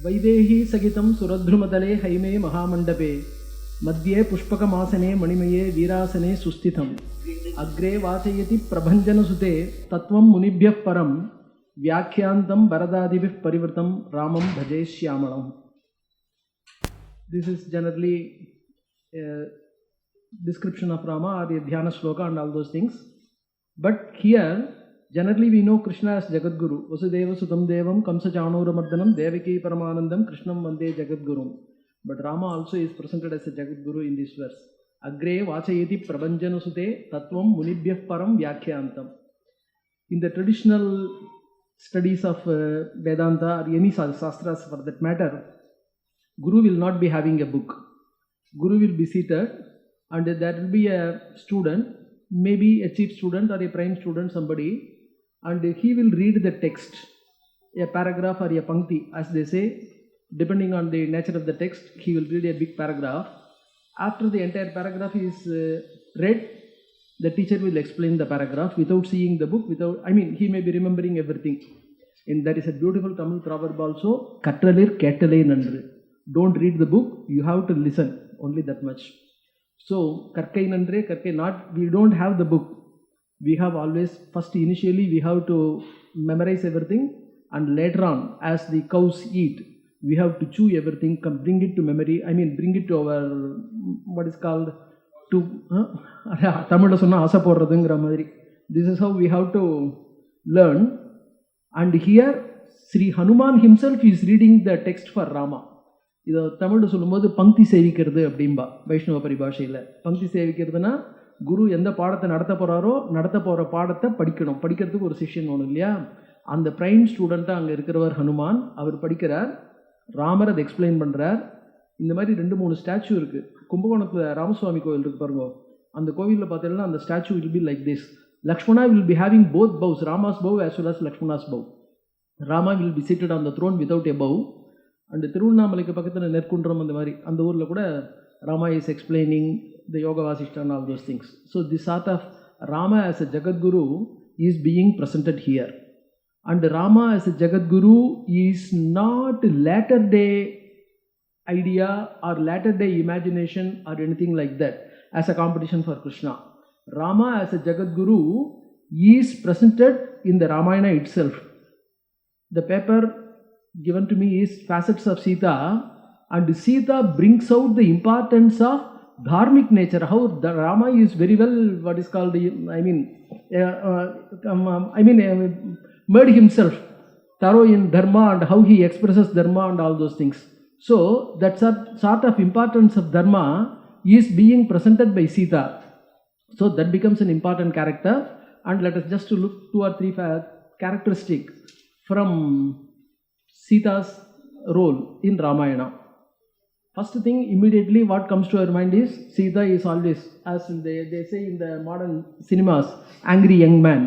Vaidehi Sagitam Suradhrumatale Haime Mahamandape Madhye Pushpakamasane Manimaye Virasane Sustitham Agre Vachayati Prabhanjana Sute Tatvam Munibhyah Param Vyakhyantam Bharadadibhih Parivartam Ramam Bhaje Shyamalam. This is generally a description of Rama or a Dhyana Shloka and all those things. But here, generally we know Krishna as Jagadguru. Vasudeva Sutam Devam Kamsa Chanuramardanam Devaki Paramanandam Krishnam Vande Jagadgurum. But Rama also is presented as a Jagadguru in this verse. Agre Vachayati Prabhanjana Sute Tatvam Munibhyah Param Vyakhyantam. In the traditional studies of Vedanta or any Shastras for that matter, Guru will not be having a book. Guru will be seated and there will be a student, maybe a chief student or a prime student, somebody, and he will read the text, a paragraph or a pankti, as they say, depending on the nature of the text. He will read a big paragraph. After the entire paragraph is read, the teacher will explain the paragraph without seeing the book, he may be remembering everything. And there is a beautiful Tamil proverb also, Kattalir Kettalai Nandru. Don't read the book, you have to listen, only that much. So, Karkai Nandre, Karkai not, we don't have the book. We have always, initially we have to memorize everything, and later on, as the cows eat, we have to chew everything, bring it to memory, bring it to our, what is called, this is how we have to learn. And here, Sri Hanuman himself is reading the text for Rama. இதை தமிழில் சொல்லும்போது பங்கி சேவிக்கிறது அப்படின்பா வைஷ்ணவ பரிபாஷையில். பங்கி சேவிக்கிறதுனா குரு எந்த பாடத்தை நடத்த போகிற பாடத்தை படிக்கிறதுக்கு ஒரு சிஷ்யன் ஒன்று இல்லையா. அந்த பிரைம் ஸ்டூடெண்ட்டாக அங்கே இருக்கிறவர் ஹனுமான், அவர் படிக்கிறார், ராமர் அதை எக்ஸ்பிளைன் பண்ணுறார். இந்த மாதிரி 2-3 ஸ்டாச்சு இருக்குது. கும்பகோணத்தில் ராமசுவாமி கோவில் இருக்குது பாருங்க, அந்த கோவிலில் பார்த்தீங்கன்னா அந்த statue will be like this. Lakshmana will be having both bows, Rama's bow as well as Lakshmana's bow. Rama will be seated on the throne without a bow. And திருவண்ணாமலைக்கு பக்கத்தில் நெற்குன்றம் அந்த மாதிரி அந்த ஊரில் கூட Rama is explaining the Yoga Vasishta and all those things. So this sort of Rama as a Jagadguru is being presented here. And Rama as a Jagadguru is not latter day idea or latter day imagination or anything like that as a competition for Krishna. Rama as a Jagadguru is presented in the Ramayana itself. The paper given to me is Facets of Sita, and Sita brings out the importance of dharmic nature, how the Rama is very well what is called, made himself thorough in dharma and how he expresses dharma and all those things. So that sort of importance of dharma is being presented by Sita. So that becomes an important character, and let us just look 2 or 3 characteristics from Sita's role in Ramayana. First thing, immediately what comes to our mind is Sita is always, as they say in the modern cinemas, angry young man.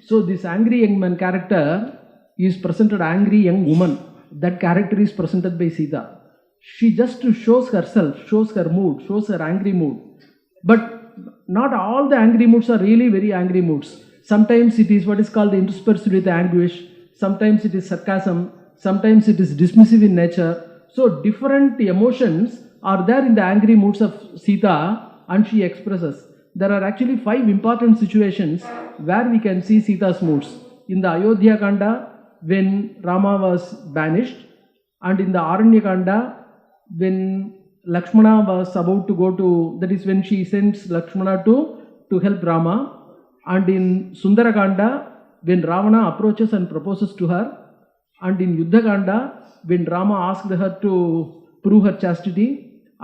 So this angry young man character is presented, angry young woman. That character is presented by Sita. She just shows herself, shows her mood, shows her angry mood. But not all the angry moods are really very angry moods. Sometimes it is what is called interspersed with anguish. Sometimes it is sarcasm. Sometimes it is dismissive in nature. So different emotions are there in the angry moods of Sita, and she expresses. There are actually 5 important situations where we can see Sita's moods. In the Ayodhya Kanda, when Rama was banished, and in the Aranya Kanda, when Lakshmana was about to go to, that is when she sends Lakshmana to help Rama, and in Sundarakanda, when Ravana approaches and proposes to her, and in Yuddhakanda, when Rama asked her to prove her chastity,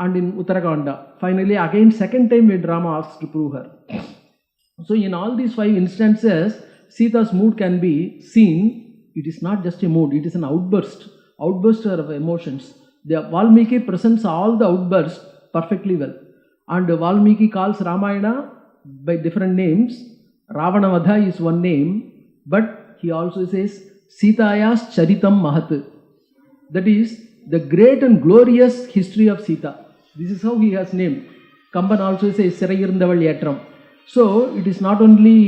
and in Uttarakanda, finally again second time when Rama asks to prove her. So in all these 5 instances, Sita's mood can be seen. It is not just a mood, it is an outburst of emotions. The Valmiki presents all the outbursts perfectly well. And Valmiki calls Ramayana by different names. Ravanavadha is one name, but he also says Sitaya's Charitam Mahat. That is the great and glorious history of Sita. This is how he has named. Kamban also says Sirayirundaval Yatram. So it is not only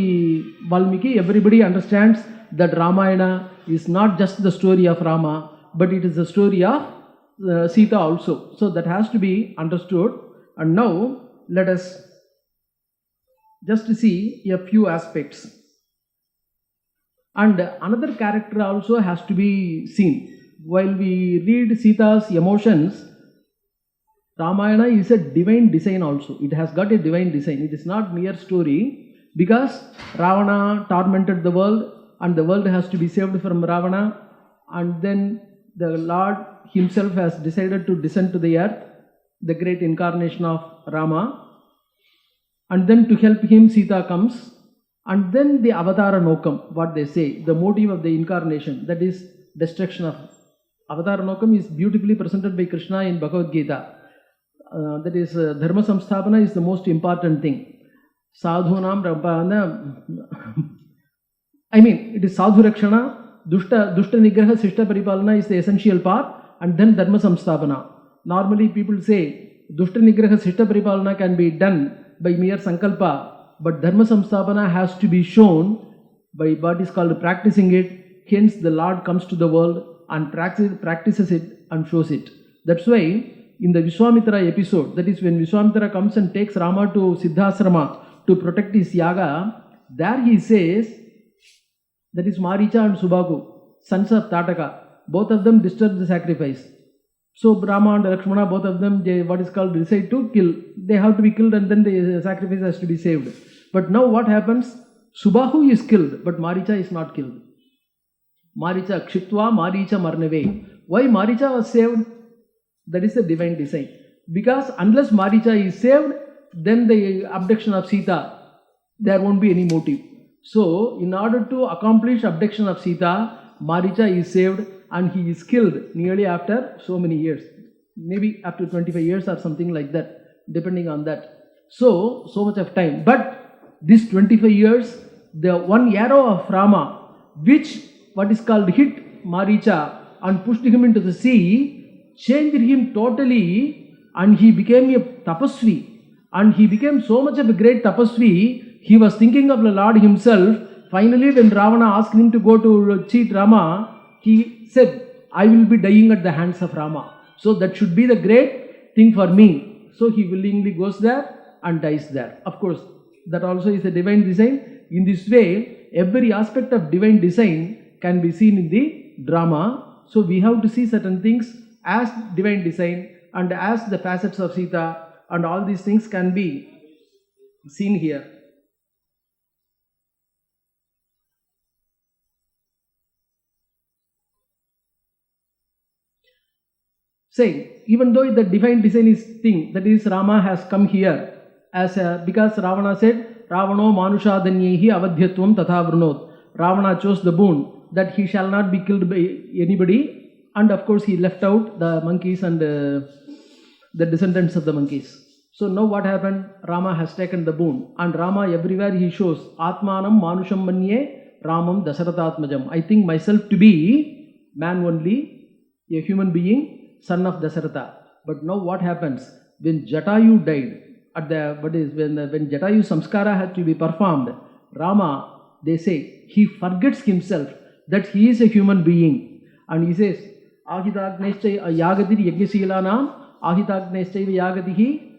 Valmiki, everybody understands that Ramayana is not just the story of Rama, but it is the story of Sita also. So that has to be understood. And now let us just see a few aspects. And another character also has to be seen. While we read Sita's emotions, Ramayana is a divine design also. It has got a divine design. It is not mere story, because Ravana tormented the world and the world has to be saved from Ravana, and then the Lord himself has decided to descend to the earth, the great incarnation of Rama, and then to help him Sita comes, and then the Avatara Nokam, what they say, the motive of the incarnation, that is destruction of Avatara Nokam, is beautifully presented by Krishna in Bhagavad Gita. That is Dharma Samsthapana is the most important thing. Sadhunam Rampana, I mean, it is Sadhu Rakshana, Dushta Nigraha, Sishta Paripalana is the essential part, and then Dharma Samsthapana. Normally people say Dushta Nigraha, Sishta Paripalana can be done by mere Sankalpa, but Dharma Samsthapana has to be shown by what is called practicing it. Hence the Lord comes to the world and practices it and shows it. That's why in the Vishwamitra episode, that is when Vishwamitra comes and takes Rama to Siddhasrama to protect his yaga, there he says, that is Maricha and Subhagu, sons of Tataka, both of them disturb the sacrifice. So Rama and Lakshmana, both of them, they, what is called, decide to kill. They have to be killed and then the sacrifice has to be saved. But now what happens? Subhahu is killed, but Maricha is not killed. Maricha Kshitva Maricha Marnave. Why Maricha was saved? That is the divine design. Because unless Maricha is saved, then the abduction of Sita, there won't be any motive. So, in order to accomplish abduction of Sita, Maricha is saved and he is killed nearly after so many years. Maybe after 25 years or something like that, depending on that. So much of time. But this 25 years, the one arrow of Rama, which what is called hit Maricha and pushed him into the sea, changed him totally, and he became a tapasvi. And he became so much of a great tapasvi, he was thinking of the Lord himself. Finally, when Ravana asked him to go to cheat Rama, he said, I will be dying at the hands of Rama. So that should be the great thing for me. So he willingly goes there and dies there. Of course, that also is a divine design. In this way, every aspect of divine design can be seen in the drama. So we have to see certain things as divine design and as the facets of Sita, and all these things can be seen here. Saying, even though the divine design is thing, that is Rama has come here as because Ravana said, Ravano Manushadanyehi Avadhyatvam Tatha Vrunot. Ravana chose the boon that he shall not be killed by anybody, and of course he left out the monkeys and the descendants of the monkeys. So now what happened? Rama has taken the boon, and Rama everywhere he shows Atmanam Manusham Manye Ramam Dasaratatmajam. I think myself to be man only, a human being, son of Dasaratha. But now what happens? When Jatayu died, when Jatayu Samskara had to be performed, Rama, they say, he forgets himself that he is a human being. And he says, Ahitagnescha Yagadir Yagyasilanam, Ahitagnescha Yagadihi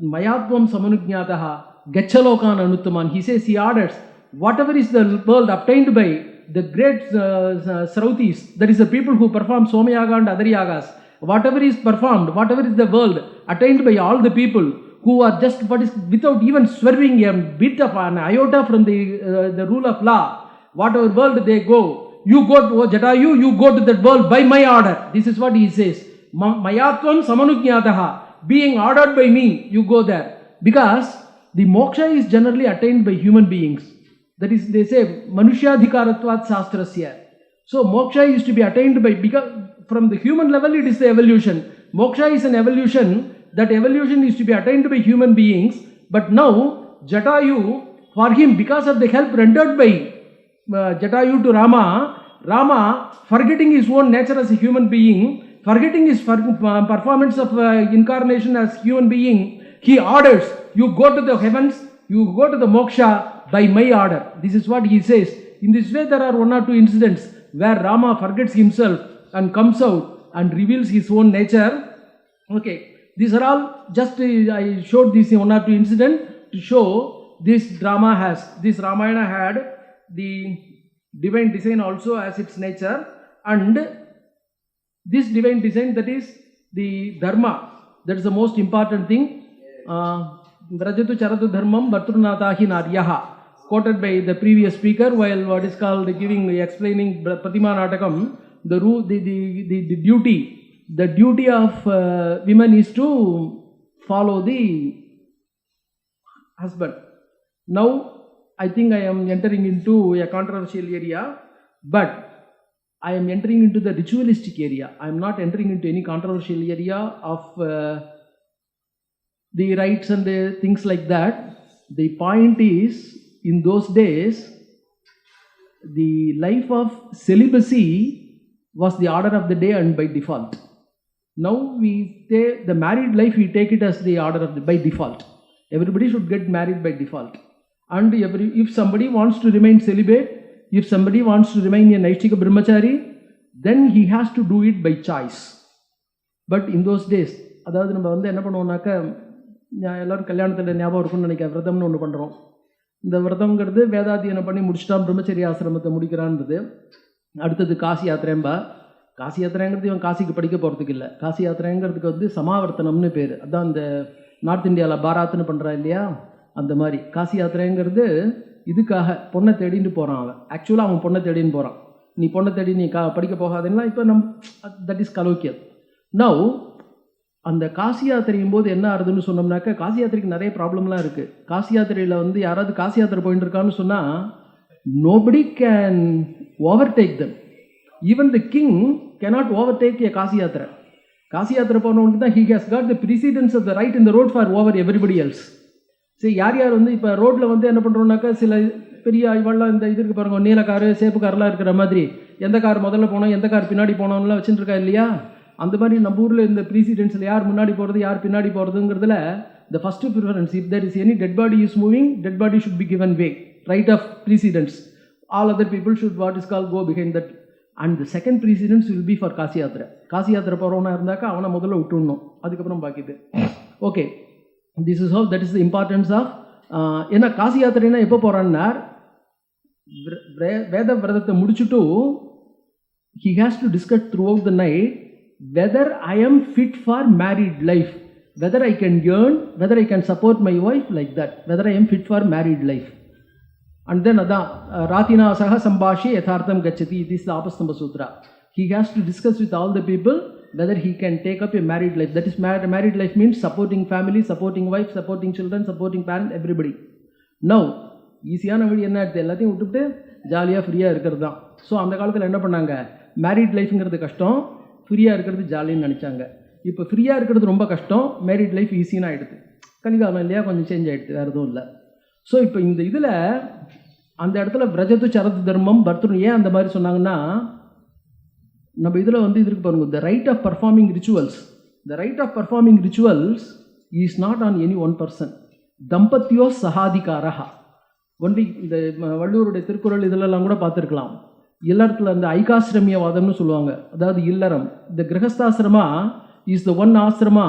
Mayatvam Samanugnataha, Gachalokan Anuttaman. He says, he orders, whatever is the world obtained by the great Srautis, that is the people who perform Somayaga and other yagas, whatever is performed, whatever is the world attained by all the people who are just without even swerving a bit of an iota from the rule of law, whatever world they go, you go to Jatayu, you go to that world by my order. This is what he says. Mayatvam Samanugnataha, being ordered by me, you go there. Because the moksha is generally attained by human beings. That is, they say, Manushadhikaratvat Sastrasya. So, moksha is to be attained by, because from the human level it is the evolution. Moksha is an evolution, that evolution is to be attained by human beings. But now, Jatayu, for him, because of the help rendered by Jatayu to Rama, forgetting his own nature as a human being, forgetting his performance of incarnation as human being, he orders, you go to the heavens, you go to the moksha, by my order. This is what he says. In this way, there are one or two incidents where Rama forgets himself and comes out and reveals his own nature. Okay, these are all just I showed this in one or two incidents to show this drama has, this Ramayana had the divine design also as its nature, and this divine design, that is the dharma, that is the most important thing. Vrajatu charatu dharmam bhartrunatahi naryaha, quoted by the previous speaker while what is called explaining Pratima Natakam. The duty of women is to follow the husband. Now I think I am entering into a controversial area, but I am entering into the ritualistic area. I am not entering into any controversial area of the rites and things like that. The point is, in those days, the life of celibacy was the order of the day and by default. Now we say the married life, we take it as the order of the by default. Everybody should get married by default. And if somebody wants to remain celibate, if somebody wants to remain a Naishtika Brahmachari, then he has to do it by choice. But in those days, அதாவது நம்ம என்ன பண்ணுவோம்னாக்க, எல்லாரும் கல்யாணத்தில் ஞாபகம் இருக்கும்னு நினைக்கிறேன், விரதம்னு ஒன்று பண்ணுறோம். இந்த விரதம்ங்கிறது வேதாத்தியனம் பண்ணி முடிச்சுட்டா பிரம்மச்சரிய ஆசிரமத்தை முடிக்கிறான்றது. அடுத்தது காசி யாத்திரைம்பா. காசி யாத்திரைங்கிறது இவன் காசிக்கு படிக்க போகிறதுக்கு இல்லை. காசி யாத்திரைங்கிறதுக்கு சமாவர்த்தனம்னு பேர். அதான் இந்த நார்த் இந்தியாவில் பாராத்துன்னு பண்ணுறா இல்லையா, அந்த மாதிரி காசி யாத்திரைங்கிறது இதுக்காக பொண்ணை தேடின்னு போகிறான். அவன் ஆக்சுவலாக அவன் பொண்ணை தேடின்னு போகிறான். நீ பொண்ணை தேடி நீ படிக்க போகாதுன்னா இப்போ தட் இஸ் கலோக்கியல். நவ் அந்த காசி யாத்திரையும் போது என்ன ஆகுதுன்னு சொன்னோம்னாக்க, காசி யாத்திரைக்கு நிறைய ப்ராப்ளம்லாம் இருக்குது. காசி யாத்திரையில் யாராவது காசி யாத்திரை போயிட்டு இருக்கான்னு சொன்னால் nobody can overtake them. Even the king cannot overtake a Kashi யாத்திரை. காசி யாத்திரை போனவனுக்கு தான் he has got the precedence of the right in the road for over everybody else. சரி, யார் இப்போ ரோட்டில் என்ன பண்ணுறோம்னாக்கா, சில பெரிய இவெல்லாம் இந்த இதுக்கு பாருங்க, நீல காரு சேப்பு காரெலாம் இருக்கிற மாதிரி எந்த கார் முதல்ல போனோம் எந்த கார் பின்னாடி போனோம்லாம் வச்சுருக்கா இல்லையா, அந்த மாதிரி நம்ம ஊரில் இந்த ப்ரீசிடென்ஸில் யார் முன்னாடி போகிறது யார் பின்னாடி போகிறதுங்கிறதுல the first preference, if there is any dead body is moving, dead body should be given way, right of precedence. All other people should what is called go behind that, and the second precedence will be for Kashi யாத்திரை. காசி யாத்திரை போகிறவனா இருந்தாக்கா அவனை முதல்ல விட்டுடணும், அதுக்கப்புறம் பாக்கிது. Okay, this is how, that is the importance of ஏன்னா காசி யாத்திரைனா எப்போ போகிறான்னா, வேத விரதத்தை முடிச்சுட்டு he has to discuss throughout the night whether I am fit for married life, whether I can earn, whether I can support my wife like that, whether I am fit for married life. And then Ratina Saha Sambhashi Yathartham Gachati, this is the Apastamba Sutra. He has to discuss with all the people whether he can take up a married life. That is, married life means supporting family, supporting wife, supporting children, supporting parents, everybody. Now, ஈஸியான வழி என்ன எடுத்து எல்லாத்தையும் விட்டுவிட்டு ஜாலியாக ஃப்ரீயாக இருக்கிறது தான். ஸோ அந்த காலத்தில் என்ன பண்ணாங்க, மேரிட் லைஃப்ங்கிறது கஷ்டம், ஃப்ரீயாக இருக்கிறது ஜாலின்னு நினச்சாங்க. இப்போ ஃப்ரீயாக இருக்கிறது ரொம்ப கஷ்டம், மேரிட் லைஃப் ஈஸின்னு ஆகிடுது. கலிகாலம் இல்லையா, கொஞ்சம் சேஞ்ச் ஆகிடுது, வேறு எதுவும் இல்லை. ஸோ இப்போ இந்த இதில் அந்த இடத்துல விரஜத்து சரத்து தர்மம் பர்த்ரு ஏன் அந்த மாதிரி சொன்னாங்கன்னா, நம்ம இதில் இதுக்கு பாருங்க, the right of performing rituals. The right of performing rituals is not on any one person. தம்பத்தியோ சகாதிகாரா. ஒன்லி இந்த வள்ளுவருடைய திருக்குறள் இதிலெல்லாம் கூட பார்த்துருக்கலாம். இல்லறத்தில் அந்த ஐகாசிரமியவாதம்னு சொல்லுவாங்க, அதாவது இல்லறம். இந்த கிரகஸ்தாசிரமா இஸ் த ஒன் ஆசிரமா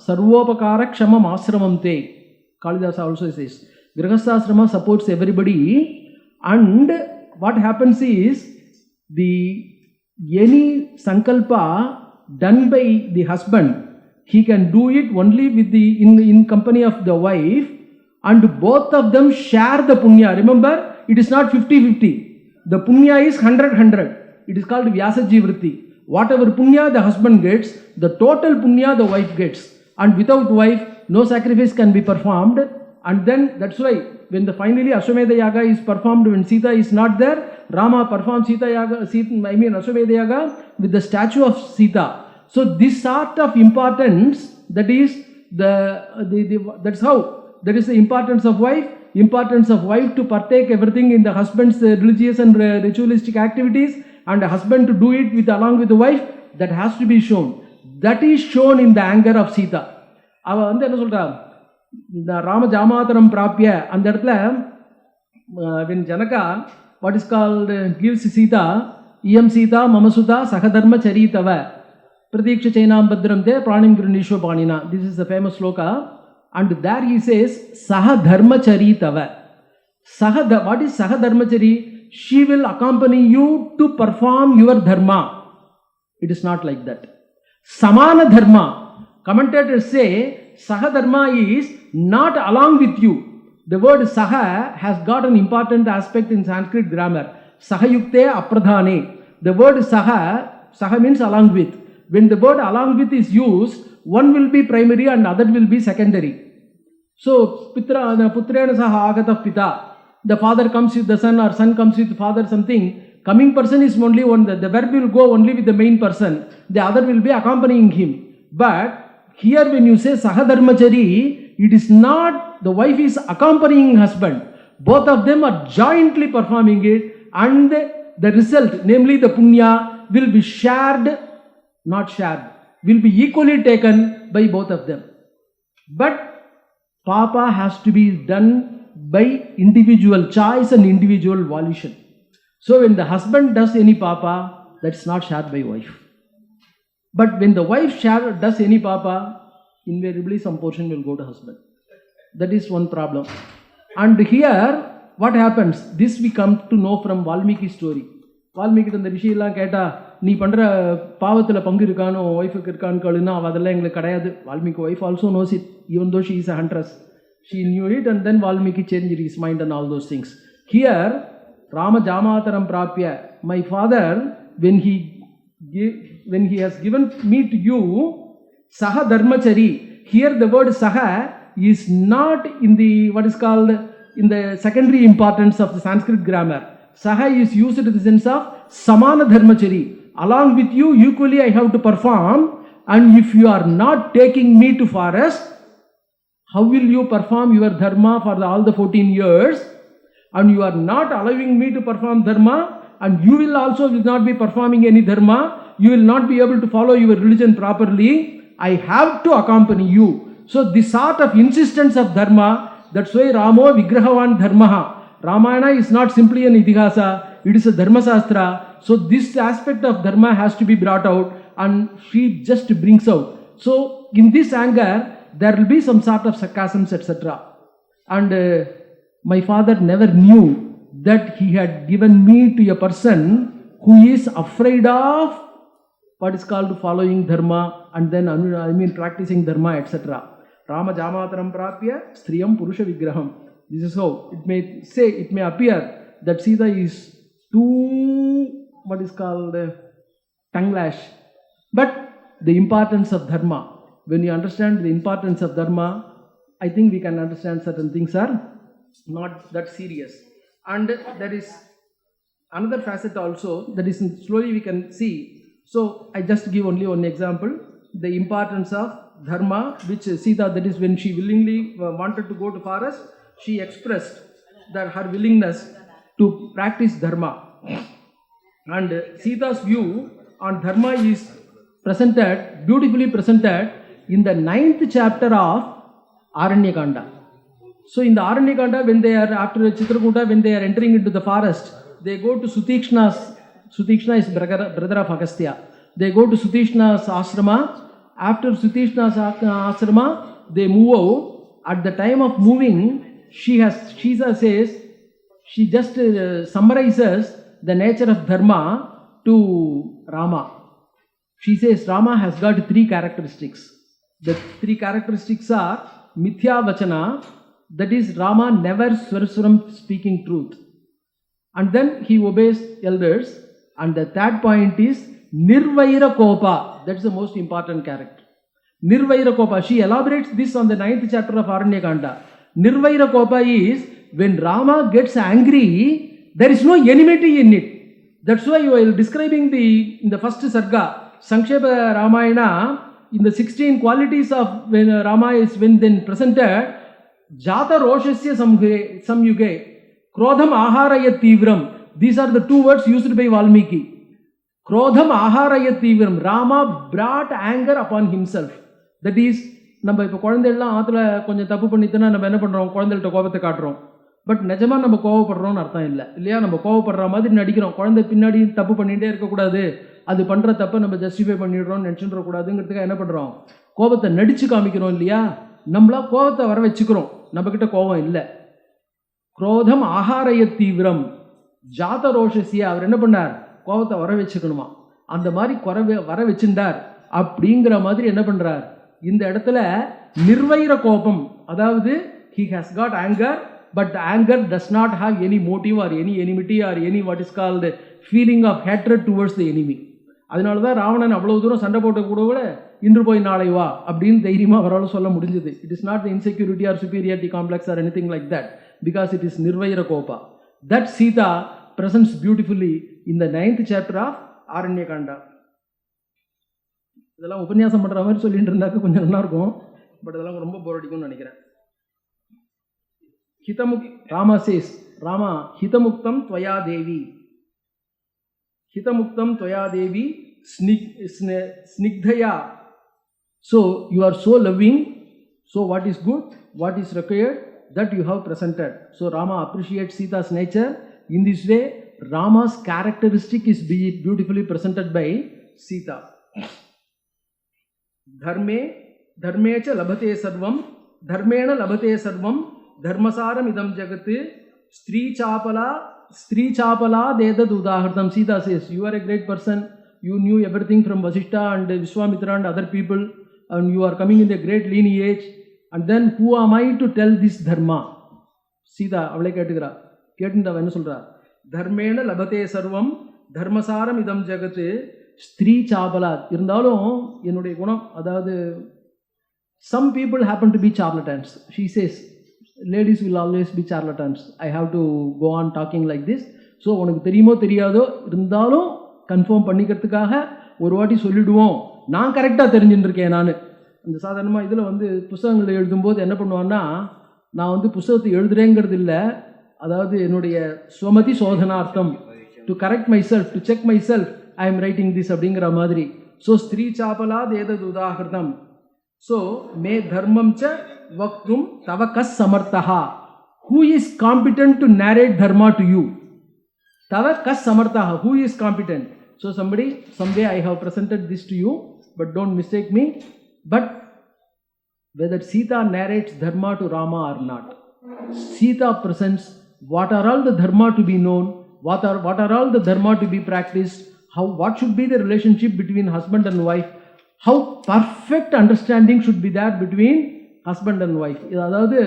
சர்வோபகார க்ஷமம் ஆசிரமம் தே. காளிதாஸ் ஆல்சோ சேஸ் கிரகஸ்தாசிரமா supports everybody, and what happens is any sankalpa done by the husband, he can do it only with in company of the wife, and both of them share the punya. Remember, it is not 50-50. The punya is 100-100. It is called Vyasaji Vritti. Whatever punya the husband gets, the total punya the wife gets. And without wife, no sacrifice can be performed. And then that's why when finally Ashwamedha Yaga is performed, when Sita is not there, Rama performs Ashwamedha Yaga with the statue of Sita. So this sort of importance, that is that's how, that is the importance of wife to partake everything in the husband's religious and ritualistic activities, and a husband to do it along with the wife. That has to be shown. That is shown in the anger of Sita. அவ என்ன சொல்றா, இந்த ராம ஜாமாதரம் பிராப்பிய அந்த இடத்துல when Janaka what is called gives Sita iyam Sita mamasuta sagadharma charitava pratiksha chainam badram te pranim grunishwa panina. This is the famous sloka. And there he says Sahadharma charitava. What is Sahadharmachari? She will accompany you to perform your dharma. It is not like that. Samana dharma. Commentators say Sahadharma is not along with you. The word Saha has got an important aspect in Sanskrit grammar. Sahayukte apradhane. The word Saha means along with. When the word along with is used, one will be primary and other will be secondary. So, putrena saha agata pita. The father comes with the son or son comes with father something. Coming person is only one. The verb will go only with the main person. The other will be accompanying him. But here when you say Sahadharmachari, it is not the wife is accompanying husband. Both of them are jointly performing it, and the result, namely the punya, will be shared, not shared, will be equally taken by both of them. But papa has to be done by individual choice and individual volition. So when the husband does any papa, that's not shared by wife. But when the wife does any papa, invariably some portion will go to husband. That is one problem. And here, what happens? This we come to know from Valmiki story. Valmiki and the Rishi illa keta, nee pandra pavathula pangu irukano, wife irukanu kaluna, avadella engalukku kadayadu. Valmiki wife also knows it, even though she is a huntress. She knew it, and then Valmiki changed his mind and all those things. Here, Rama Jamataram Prapya, my father, when he has given me to you, Saha Dharmachari. Here the word Saha is not in the what is called in the secondary importance of the Sanskrit grammar. Saha is used in the sense of Samana Dharmachari. Along with you, equally I have to perform, and if you are not taking me to forest, how will you perform your dharma for all the 14 years? And you are not allowing me to perform dharma, and you will also not be performing any dharma. You will not be able to follow your religion properly. I have to accompany you. So this sort of insistence of dharma, that's why Ramo Vigrahavan Dharmaha. Ramayana is not simply an Itihasa, it is a Dharma Sastra. So this aspect of dharma has to be brought out, and she just brings out. So in this anger, there will be some sort of sarcasms, etc. And my father never knew that he had given me to a person who is afraid of what is called following dharma, and then practicing dharma, etc. Rama Jamataram Prapya Striyam Purusha Vigraham. This is how it may appear that Sita is too what is called tongue lash. But the importance of dharma. When you understand the importance of dharma, I think we can understand certain things are not that serious. And there is another facet also that is slowly we can see. So I just give only one example. The importance of dharma, which Sita, that is when she willingly wanted to go to forest, she expressed that her willingness to practice dharma. And Sita's view on dharma is presented, beautifully presented in the 9th chapter of Aranyakanda. So in the Aranyakanda, when they are after Chitrakuta, when they are entering into the forest, they go to Sutikshna is brother of Agastya. They go to Sutishna's ashrama. After Sutishna's ashrama, they move out. At the time of moving, Shisa says, she just summarizes the nature of dharma to Rama. She says Rama has got 3 characteristics. The 3 characteristics are Mithya Vachana, that is Rama never swerves from speaking truth. And then he obeys elders. And the third point is Nirvaira Kopa. That's the most important character. Nirvaira Kopa. She elaborates this on the 9th chapter of Aranyakanda. Nirvaira Kopa is when Rama gets angry, there is no enmity in it. That's why while describing in the first sarga, Sankshepa Ramayana, in the 16 qualities of when Rama is then presented, Jata Roshasya Samyuge, Krodham Aharayat Tivram. These are the 2 words used by Valmiki. Krodham Aharayat Tivram. Rama brought anger upon himself. That is, நம்ம இப்போ குழந்தைகள்லாம் ஆற்றுல கொஞ்சம் தப்பு பண்ணிட்டுனா நம்ம என்ன பண்ணுறோம், குழந்தைகிட்ட கோபத்தை காட்டுறோம். பட் நிஜமாக நம்ம கோவப்படுறோம்னு அர்த்தம் இல்லை இல்லையா. நம்ம கோவப்படுற மாதிரி நடிக்கிறோம். குழந்தை பின்னாடி தப்பு பண்ணிகிட்டே இருக்கக்கூடாது, அது பண்ணுற தப்பை நம்ம ஜஸ்டிஃபை பண்ணிடுறோம்னு நினச்சிட்டு கூடாதுங்கிறதுக்காக என்ன பண்ணுறோம், கோபத்தை நடித்து காமிக்கிறோம் இல்லையா. நம்மளா கோபத்தை வர வச்சுக்கிறோம், நம்மக்கிட்ட கோபம் இல்லை. குரோதம் ஆகாரய தீவிரம் ஜாத ரோஷசிய, அவர் என்ன பண்ணார், கோபத்தை வர வச்சுக்கணுமா, அந்த மாதிரி வர வச்சுட்டார். அப்படிங்கிற மாதிரி என்ன பண்ணுறார் இந்த இடத்துல, நிர்வைர கோபம், அதாவது he has got anger, but anger does not have any motive or any enmity or any what is called feeling of hatred towards the enemy. அதனால தான் ராவணன் அவ்வளோ தூரம் சண்டை போட்ட கூட இன்று போய் நாளை வா அப்படின்னு தைரியமாக அவரால் சொல்ல முடிஞ்சது. It is not the insecurity or superiority complex or anything like that, because it is nirvaira kopa. That Sita presents beautifully in the 9th chapter of Aranyakanda. இதெல்லாம் உபன்யாசம் பண்ணுற மாதிரி சொல்லிட்டு இருந்தாக்க கொஞ்சம் நல்லா இருக்கும், பட் இதெல்லாம் ரொம்ப போர் அடிக்கும்னு நினைக்கிறேன். Rama says, Rama, hitamuktam tvaya devi. Hitamuktam tvaya devi snigdhaya. So you are so loving, so what is good, what is required, that you have presented. So Rama appreciates Sita's nature. In this way, Rama's characteristic is beautifully presented by Sita. Dharme cha labhate sarvam, dharmena labhate sarvam, dharmasaram idam jagat, stri chapala dedad udahartam. Sita says, you are a great person, you knew everything from Vasishta and Vishwamitra and other people, and you are coming in a great lineage, and then who am I to tell this dharma? Sita avale ketugra, kettunda enna solra, dharmena labhate sarvam, dharmasaram idam jagat, stri chapala. Irundalum ennuடைய குணம், அதாவது some people happen to be charlatans. She says ladies will always be charlatans. I have to go on talking like this. So உனக்கு தெரியுமோ தெரியாதோ இருந்தாலும் confirm பண்ணிக்கிறதுக்காக ஒரு வாட்டி சொல்லிடுவோம், நான் கரெக்டாக தெரிஞ்சுட்டு இருக்கேன். நான் அந்த சாதாரணமாக இதில் புத்தகங்களை எழுதும்போது என்ன பண்ணுவான்னா, நான் புத்தகத்தை எழுதுறேங்கிறது இல்லை, அதாவது என்னுடைய ஸ்வமதி சோதனார்த்தம், to correct myself, to check myself, I am writing this அப்படிங்கிற மாதிரி. ஸோ ஸ்திரீ சாபலா தேதது உதாகிருதம். ஸோ மே தர்மம் ச வக்தும் தவ கஸ் சமர்த்தஹா. Who is competent to narrate dharma to you? தவ கஸ் சமர்த்தஹா, who is competent? So somebody, someday I have presented this to you, but don't mistake me. But whether Sita narrates dharma to Rama or not, Sita presents what are all the dharma to be known, what are all the dharma to be practiced, what should be the relationship between husband and wife, how perfect understanding should be there between husband and wife. அதாவது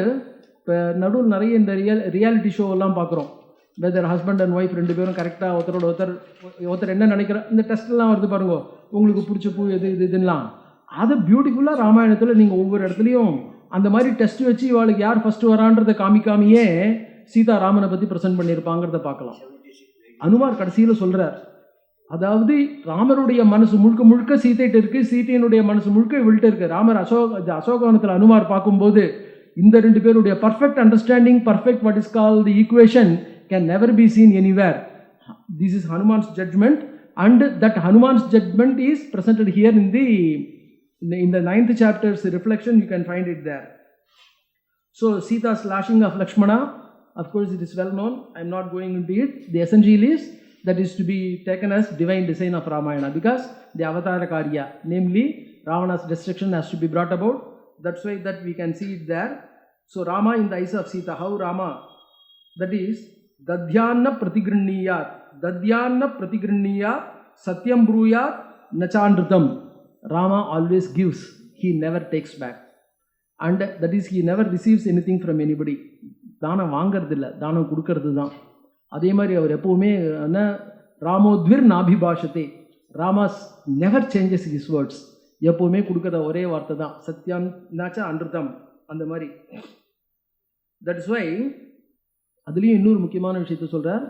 இப்போ நடுவில் நிறைய இந்த reality show எல்லாம் பார்க்குறோம், weather husband and wife ரெண்டு பேரும் கரெக்டாக ஒருத்தர் என்ன நினைக்கிறோம், இந்த டெஸ்ட்லாம் வருது பாருங்க, உங்களுக்கு பிடிச்ச பூ எது இதுலாம், அதை பியூட்டிஃபுல்லாக ராமாயணத்தில் நீங்கள் ஒவ்வொரு இடத்துலையும் அந்த மாதிரி டெஸ்ட் வச்சு இவாளுக்கு யார் ஃபஸ்ட்டு வரான்றதை காமிக்காமையே சீதா ராமனை பற்றி ப்ரெசென்ட் பண்ணியிருப்பாங்கிறத பார்க்கலாம். அனுமார் கடைசியில் சொல்கிறார், அதாவது ராமருடைய மனசு முழுக்க முழுக்க சீதைட்டு இருக்குது, சீதையினுடைய மனசு முழுக்க இவள்கிட்ட இருக்குது. ராமர் அசோகவனத்தில் அனுமார் பார்க்கும்போது இந்த ரெண்டு பேருடைய perfect understanding, perfect what is called the equation can never be seen anywhere. This is Hanuman's judgment, and that Hanuman's judgment is presented here in the 9th chapter's reflection. You can find it there. So Sita's slashing of Lakshmana, of course it is well known, I am not going into it. The essential is that is to be taken as divine design of Ramayana, because the avatara karya, namely Ravana's destruction, has to be brought about. That's why that we can see it there. So Rama in the eyes of Sita, how Rama, that is Dadhyanna pratigrinniyat satyam bruyat nachandritam. Rama always gives, he never takes back, and that is he never receives anything from anybody. தானம் வாங்கிறது இல்லை, தானம் கொடுக்கறது தான். அதே மாதிரி அவர் எப்பவுமே ராமோத்விர் நாபிபாஷத்தே, ராமாஸ் never changes his words, எப்பவுமே கொடுக்குற ஒரே வார்த்தை தான் சத்யம் நாச்சா அன்றுதம், அந்த மாதிரி. தட் இஸ் வை அதுலேயும் இன்னொரு முக்கியமான விஷயத்த சொல்கிறார்,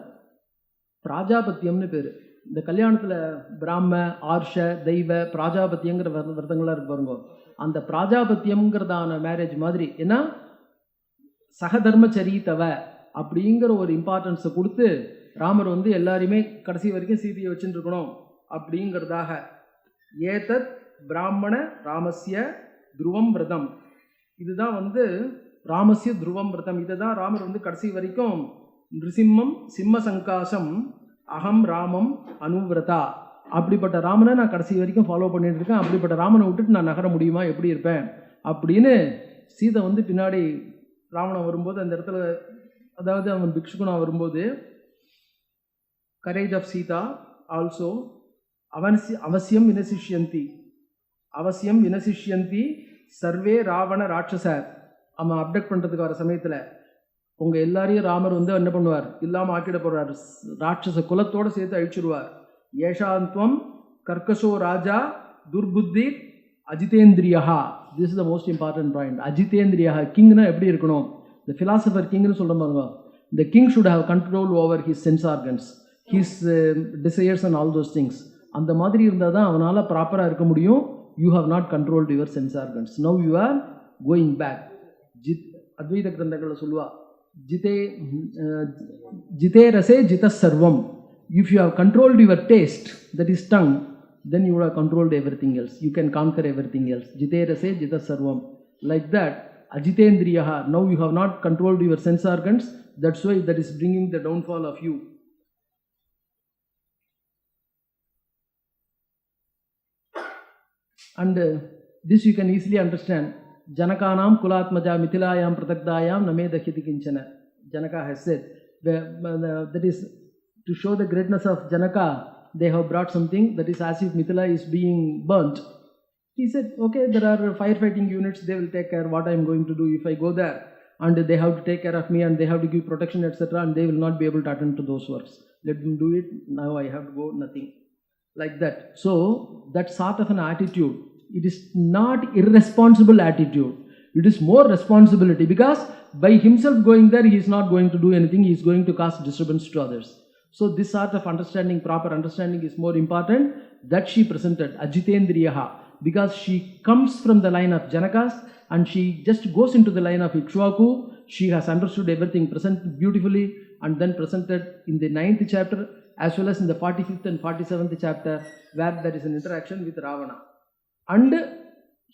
பிராஜாபத்தியம்னு பேர். இந்த கல்யாணத்தில் பிராம, ஆர்ஷ, தெய்வ, பிராஜாபத்தியங்கிற விரதங்களாக இருக்கு பாருங்க. அந்த பிராஜாபத்தியம்ங்கிறதான மேரேஜ் மாதிரி, ஏன்னா சகதர்மச்சரீதவ அப்படிங்கிற ஒரு இம்பார்ட்டன்ஸை கொடுத்து ராமர் எல்லாரையுமே கடைசி வரைக்கும் சீதையை வச்சுட்டு இருக்கணும் அப்படிங்கிறதாக. ஏதத் பிராமண ராமஸ்ய துருவம் விரதம், இதுதான் ராமஸ்ய துருவம் விரதம். இதை தான் ராமர் வந்து கடைசி வரைக்கும் நிருசிம்மம் சிம்ம சங்காசம் அகம் ராமம் அனுவிரதா, அப்படிப்பட்ட ராமனை நான் கடைசி வரைக்கும் ஃபாலோ பண்ணிட்டு இருக்கேன், அப்படிப்பட்ட ராமனை விட்டுட்டு நான் நகர முடியுமா, எப்படி இருப்பேன் அப்படின்னு சீதை வந்து பின்னாடி ராவணன் வரும்போது அந்த இடத்துல, அதாவது அவன் பிக்ஷுகுணா வரும்போது கரேஜ் ஆஃப் சீதா ஆல்சோ அவசியம் வினசிஷ்யந்தி சர்வே ராவண ராட்சசர். அவன் அப்டக்ட் பண்ணுறதுக்கு வர சமயத்தில் உங்கள் எல்லாரையும் ராமர் வந்து என்ன பண்ணுவார், இல்லாமல் ஆக்கிட போகிறார், ராட்சச குலத்தோடு சேர்த்து அழிச்சிடுவார். ஏஷாந்த்வம் கர்கசோ ராஜா துர்புத்தி அஜிதேந்திரியா. This is the most important point. அஜிதேந்திரியா, கிங்னா எப்படி இருக்கணும், இந்த ஃபிலாசபர் கிங்னு சொல்கிற பாருங்க. The king should have control over his sense organs, his desires and all those things. அந்த மாதிரி இருந்தால் தான் அவனால் ப்ராப்பராக இருக்க முடியும். You have not controlled your sense organs. Now you are going back. அத்வைத கிரந்தங்களில் சொல்லுவா, ஜிதே ரசே ஜித சர்வம். If you have controlled your taste, that is tongue, then you have controlled everything else. You can conquer everything else. Jite rase jita sarvam. Like that, ajitendriyaha. Now you have not controlled your sense organs. That's why that is bringing the downfall of you. And this you can easily understand. Janakanam kulatmaja mithilayam pratakdayam name dahyati kinchana. Janaka has said, that is to show the greatness of Janaka. They have brought something that is as if Mithila is being burnt. He said, okay, there are firefighting units, they will take care what I am going to do if I go there, and they have to take care of me and they have to give protection, etc., and they will not be able to attend to those works. Let them do it, now I have to go, nothing. Like that. So, that sort of an attitude, it is not irresponsible attitude. It is more responsibility, because by himself going there, he is not going to do anything, he is going to cause disturbance to others. So this sort of understanding, proper understanding is more important. That she presented, Ajitendriyaha, because she comes from the line of Janakas and she just goes into the line of Ikshvaku. She has understood everything, presented beautifully, and then presented in the 9th chapter as well as in the 45th and 47th chapter, where there is an interaction with Ravana. And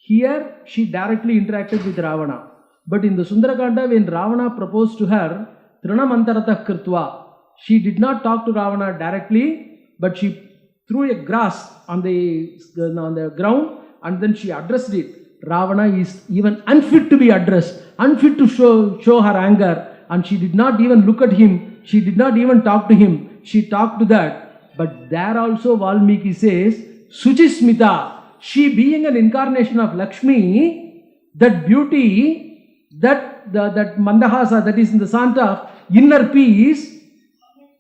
here she directly interacted with Ravana. But in the Sundarakanda, when Ravana proposed to her, Trinamantaratah Krtva, she did not talk to Ravana directly, but she threw a grass on the ground and then she addressed it. Ravana is even unfit to be addressed, unfit to show her anger, and she did not even look at him, she did not even talk to him, she talked to that. But there also Valmiki says, Suchismita, she being an incarnation of Lakshmi, that beauty, that Mandahasa, that is in the sant of inner peace,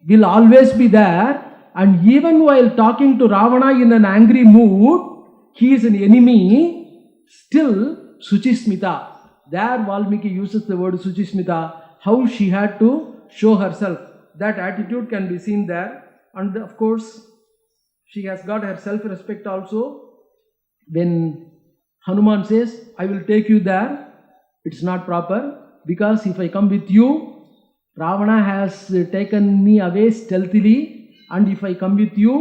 will always be there. And even while talking to Ravana in an angry mood, he is an enemy, still Suchismita. There Valmiki uses the word Suchismita, how she had to show herself. That attitude can be seen there. And of course, she has got her self-respect also. When Hanuman says, I will take you there, it's not proper, because if I come with you, Ravana has taken me away stealthily, and if I come with you,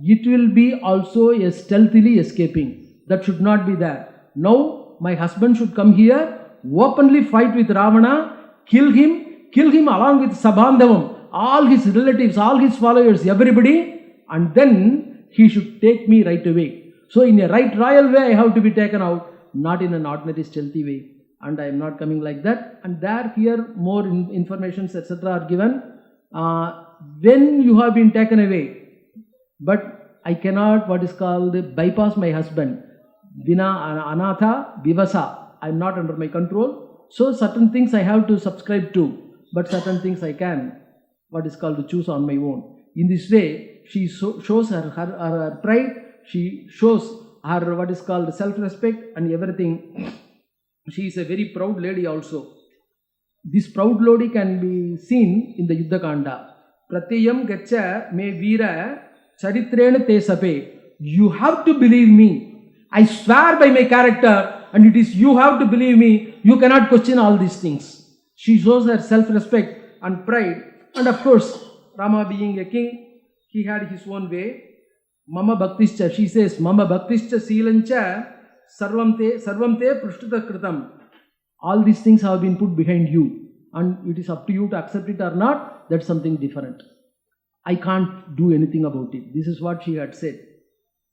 it will be also a stealthily escaping. That should not be there. Now, my husband should come here, openly fight with Ravana, kill him along with Sabandhavam, all his relatives, all his followers, everybody, and then he should take me right away. So, in a right royal way, I have to be taken out, not in an ordinary stealthy way. And I am not coming like that. And there, here, more informations, etc. are given. When you have been taken away, but I cannot, what is called, bypass my husband. Vina anatha vivasa. I am not under my control. So, certain things I have to subscribe to, but certain things I can, what is called, to choose on my own. In this way, she shows her pride, she shows her, what is called, self-respect and everything. She is a very proud lady also. This proud lady can be seen in the Yuddha Kanda. Pratyayam gacha me veera charitrena te sape. You have to believe me. I swear by my character, and it is you have to believe me. You cannot question all these things. She shows her self-respect and pride. And of course, Rama being a king, he had his own way. Mama bhaktischa, she says, Mama bhaktischa seelancha sarvam te prushtita kritam. All these things have been put behind you, and it is up to you to accept it or not. That's something different. I can't do anything about it. This is what she had said.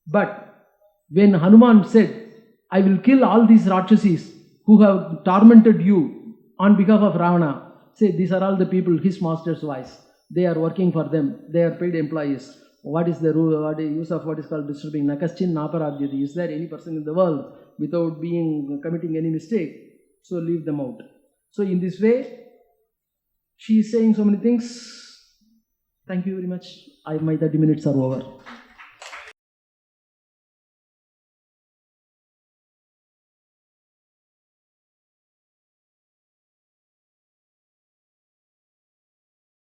But when Hanuman said, I will kill all these Rakshasis who have tormented you on behalf of Ravana, say these are all the people, his master's wives. They are working for them. They are paid employees. What is the rule? What is the use of what is called disturbing? Nakaschin naparadhyati. Is there any person in the world without committing any mistake? So leave them out. So in this way, she is saying so many things. Thank you very much. My 30 minutes are over.